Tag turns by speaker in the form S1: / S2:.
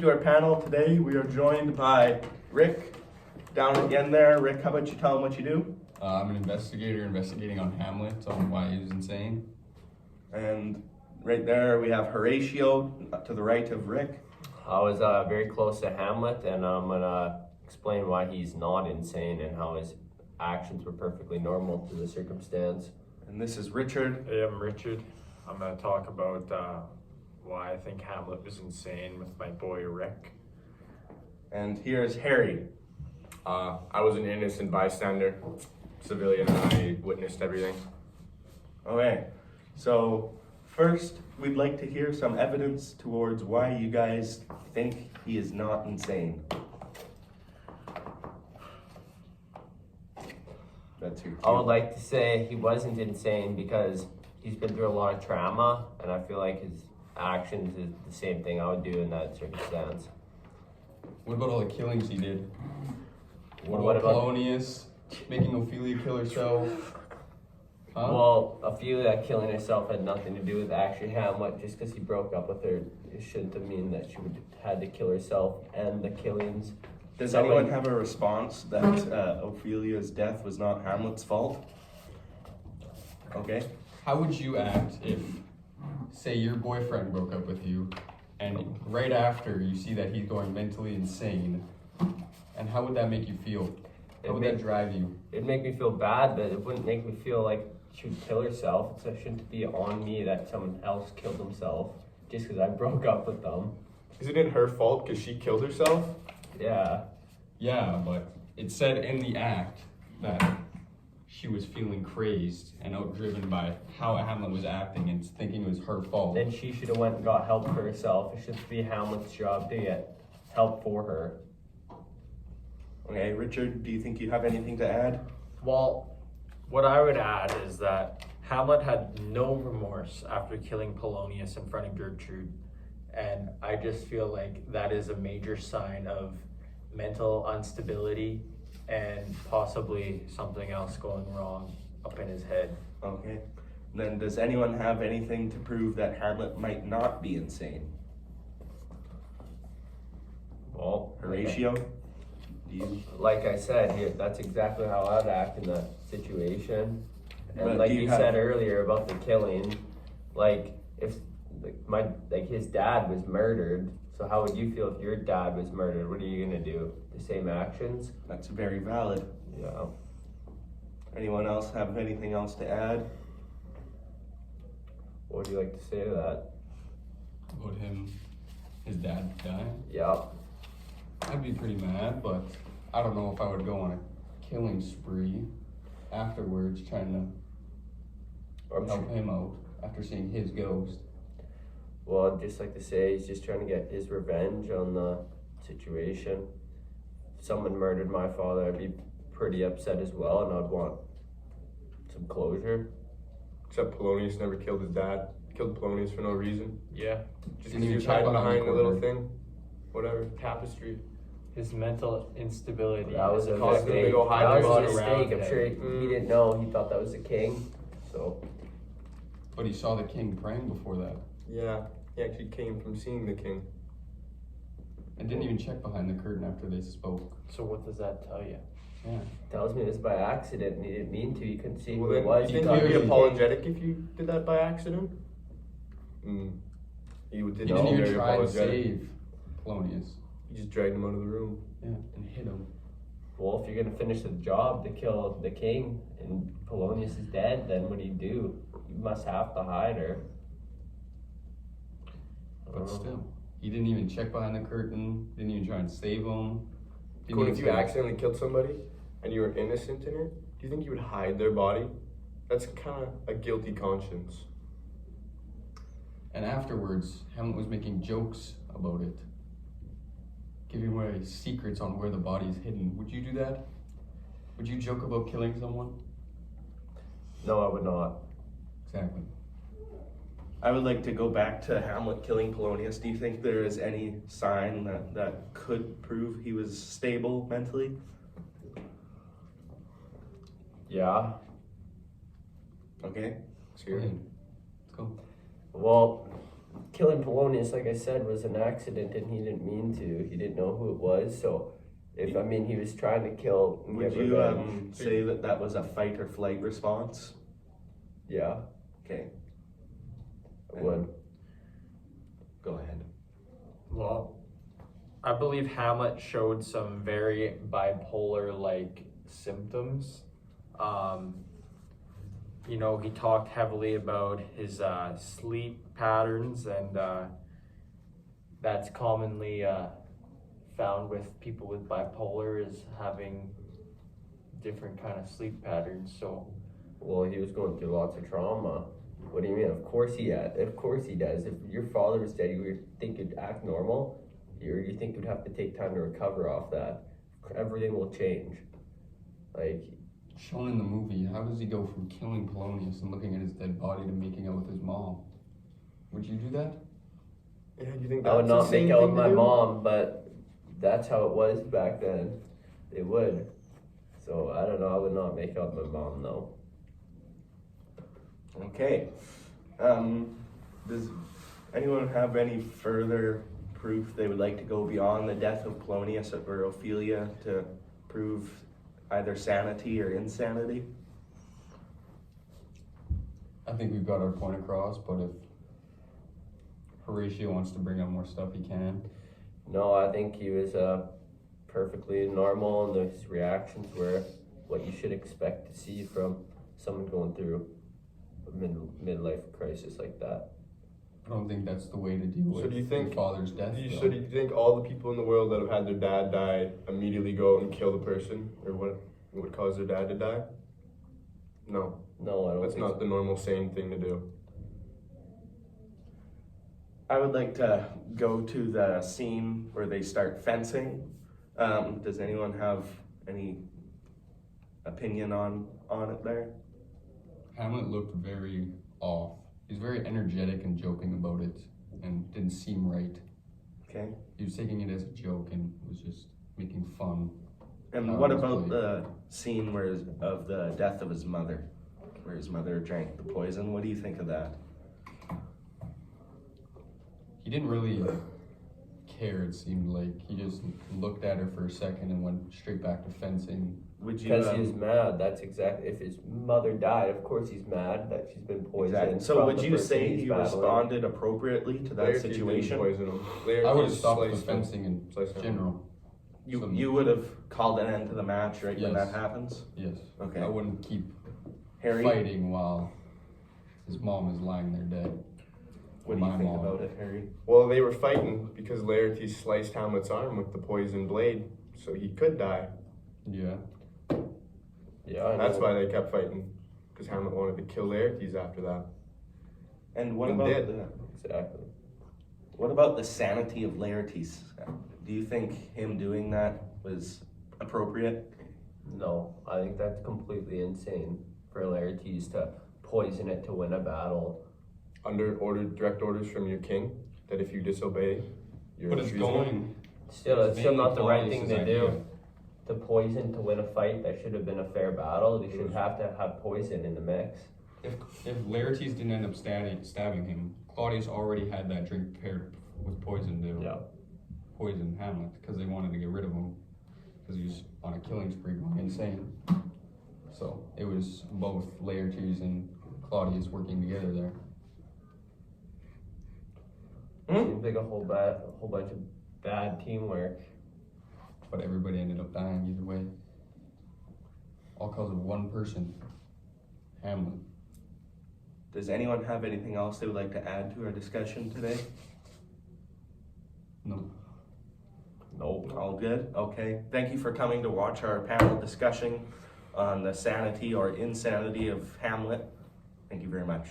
S1: To our panel today, we are joined by Rick down again there. Rick, how about you tell them what you do?
S2: I'm an investigator investigating on Hamlet, on why he was insane.
S1: And right there we have Horatio to the right of Rick.
S3: I was very close to Hamlet, and I'm gonna explain why he's not insane and how his actions were perfectly normal to the circumstance.
S1: And this is Richard.
S4: Hey, I'm Richard. I'm gonna talk about why I think Hamlet was insane with my boy Rick.
S1: And here is Harry.
S5: I was an innocent bystander, civilian, and I witnessed everything.
S1: Okay, so first we'd like to hear some evidence towards why you guys think he is not insane. That's your cue.
S3: I would like to say he wasn't insane because he's been through a lot of trauma, and I feel like his actions is the same thing I would do in that circumstance.
S2: What about all the killings he did? What
S3: What
S2: about
S3: about-
S2: Polonius making Ophelia kill herself? Huh?
S3: Well, Ophelia killing herself had nothing to do with actually Hamlet. Just because he broke up with her, it shouldn't have mean that she would had to kill herself and the killings.
S1: Does
S3: Someone-
S1: anyone have a response that Ophelia's death was not Hamlet's fault? Okay.
S2: How would you act if, say, your boyfriend broke up with you, and right after you see that he's going mentally insane, and how would that make you feel? How would that drive you?
S3: It'd make me feel bad, but it wouldn't make me feel like she would kill herself. So it shouldn't be on me that someone else killed himself just because I broke up with them.
S5: Isn't it her fault because she killed herself?
S3: Yeah.
S2: Yeah, but it said in the act that she was feeling crazed and outdriven by how Hamlet was acting and thinking it was her fault.
S3: Then she should have went and got help for herself. It should be Hamlet's job to get help for her.
S1: Okay, Richard, do you think you have anything to add?
S4: Well, what I would add is that Hamlet had no remorse after killing Polonius in front of Gertrude. And I just feel like that is a major sign of mental instability and possibly something else going wrong up in his head.
S1: Okay. Then does anyone have anything to prove that Hamlet might not be insane?
S3: Well,
S1: Horatio? Do you?
S3: like I said, that's exactly how I'd act in that situation. And
S1: But
S3: like
S1: do you
S3: you
S1: have-
S3: said earlier about the killing, like if his dad was murdered, so how would you feel if your dad was murdered? What are you gonna do? The same actions?
S1: That's very valid.
S3: Yeah.
S1: Anyone else have anything else to add?
S3: What would you like to say to that?
S2: About his dad dying?
S3: Yeah.
S2: I'd be pretty mad, but I don't know if I would go on a killing spree afterwards, trying to help him out after seeing his ghost.
S3: Well, I'd just like to say he's just trying to get his revenge on the situation. If someone murdered my father, I'd be pretty upset as well, and I'd want some closure.
S5: Except Polonius never killed his dad. Killed Polonius for no reason.
S4: Yeah.
S5: Just
S2: Didn't
S5: because he
S2: even
S5: was
S2: check
S5: hiding
S2: behind the
S5: behind a little
S2: corner.
S5: thing. Whatever, tapestry.
S4: His mental instability.
S3: That was
S4: is
S3: a
S5: caused him to
S3: mistake.
S5: go hide
S3: That
S5: the
S3: was a
S5: body
S3: mistake.
S4: around
S3: I'm sure he didn't know. He thought that was the king. So
S2: But he saw the king praying before that
S5: Yeah, he actually came from seeing the king.
S2: and didn't even check behind the curtain after they spoke.
S4: So what does that tell you?
S2: Yeah.
S3: tells me it was by accident, and he didn't mean to. He couldn't see
S5: Well,
S3: who it
S5: then,
S3: was.
S5: do you think
S3: thought
S5: you'd
S3: it
S5: be
S3: was the king.
S5: apologetic if you did that by accident? You
S2: He
S5: did
S2: didn't even
S5: very
S2: try to
S5: apologetic.
S2: save Polonius.
S5: You just dragged him out of the room.
S2: Yeah, and hit him.
S3: Well, if you're gonna finish the job to kill the king and Polonius is dead, then what do? You must have to hide her. I don't
S2: But
S3: know.
S2: still, he didn't even check behind the curtain. Didn't even try and save him. Didn't
S5: Cool,
S2: even
S5: if you
S2: say-
S5: accidentally killed somebody and you were innocent in it, do you think you would hide their body? That's kind of a guilty conscience.
S2: And afterwards, Hamlet was making jokes about it, giving away secrets on where the body is hidden. Would you do that? Would you joke about killing someone?
S3: No, I would not.
S2: Exactly.
S1: I would like to go back to Hamlet killing Polonius. Do you think there is any sign that could prove he was stable mentally?
S3: Yeah.
S1: Okay.
S5: Let's hear it.
S2: Let's go.
S3: Well, killing Polonius, like I said, was an accident and he didn't mean to. He didn't know who it was. So, if I mean, he was trying to kill and
S1: Would
S3: get
S1: you
S3: revenge.
S1: say that that was a fight or flight response?
S3: Yeah,
S1: Okay,
S3: I would.
S1: go ahead.
S4: Well, I believe Hamlet showed some very bipolar-like symptoms. You know, he talked heavily about his sleep patterns, and that's commonly found with people with bipolar is having different kind of sleep patterns. So,
S3: Well, he was going through lots of trauma. What do you mean? Of course he had. Of course he does. If your father was dead, you would think you'd act normal. You think you'd have to take time to recover off that. Everything will change. Like,
S2: Shown in the movie, how does he go from killing Polonius and looking at his dead body to making out with his mom? Would you do that?
S5: Yeah, you think
S3: I would
S5: that's the
S3: not
S5: same
S3: make out with
S5: thing to
S3: my
S5: do?
S3: mom, but that's how it was back then. They would. So I don't know. I would not make out with my mom though.
S1: Okay. Does anyone have any further proof they would like to go beyond the death of Polonius or Ophelia to prove either sanity or insanity?
S2: I think we've got our point across, but if Horatio wants to bring up more stuff, he can.
S3: No, I think he was perfectly normal, and his reactions were what you should expect to see from someone going through a midlife crisis like that.
S2: I don't think that's the way to deal
S5: So
S2: with
S5: do you think-
S2: your father's death. though.
S5: So do you think all the people in the world that have had their dad die immediately go and kill the person, or what would cause their dad to die? No,
S3: No, I don't
S5: that's
S3: think
S5: not the normal sane thing to do.
S1: I would like to go to the scene where they start fencing. Does anyone have any opinion on it there?
S2: Hamlet looked very off. He's very energetic and joking about it, and didn't seem right.
S1: Okay.
S2: He was taking it as a joke and was just making fun.
S1: And what about the scene of the death of his mother, where his mother drank the poison? What do you think of that?
S2: He didn't really care, it seemed like. He just looked at her for a second and went straight back to fencing.
S1: Would you?
S3: because he was mad. That's exactly. If his mother died, of course he's mad that she's been poisoned.
S1: Exactly. So
S3: from
S1: would
S3: the
S1: you
S3: person
S1: say
S3: he's
S1: he
S3: battling.
S1: responded appropriately to that
S5: Laertes didn't
S1: situation?
S5: poison him.
S2: I would have
S5: Laertes
S2: stopped the
S5: sliced him.
S2: fencing in
S5: Sliced him.
S2: general.
S1: You would have called an end to the match right when
S2: Yes.
S1: that happens?
S2: Yes.
S1: Okay.
S2: I wouldn't keep
S1: Harry,
S2: fighting while his mom is lying there dead.
S1: what do you
S2: My
S1: think
S2: mom.
S1: about it, Harry?
S5: Well, they were fighting because Laertes sliced Hamlet's arm with the poison blade, so he could die.
S2: Yeah.
S3: Yeah, I
S5: That's
S3: know.
S5: why they kept fighting, because Hamlet wanted to kill Laertes after that.
S1: And what
S5: And
S1: about
S5: did.
S3: Exactly.
S1: what about the sanity of Laertes? Do you think him doing that was appropriate?
S3: No, I think that's completely insane for Laertes to poison it to win a battle.
S5: Under direct orders from your king, that if you disobey, you're
S2: But it's
S5: treasonous.
S2: going.
S3: Still, it's still
S2: mainly
S3: not the right thing
S2: Claudius's
S3: to do.
S2: idea.
S3: To poison to win a fight that should have been a fair battle, they should have to have poison in the mix.
S2: If Laertes didn't end up stabbing him, Claudius already had that drink prepared with poison to poison Hamlet because they wanted to get rid of him because he was on a killing spree going insane. So it was both Laertes and Claudius working together there.
S3: Seems like a whole bunch of bad teamwork.
S2: But everybody ended up dying either way. All because of one person, Hamlet.
S1: Does anyone have anything else they would like to add to our discussion today?
S2: No.
S3: Nope.
S1: All good? Okay. Thank you for coming to watch our panel discussion on the sanity or insanity of Hamlet. Thank you very much.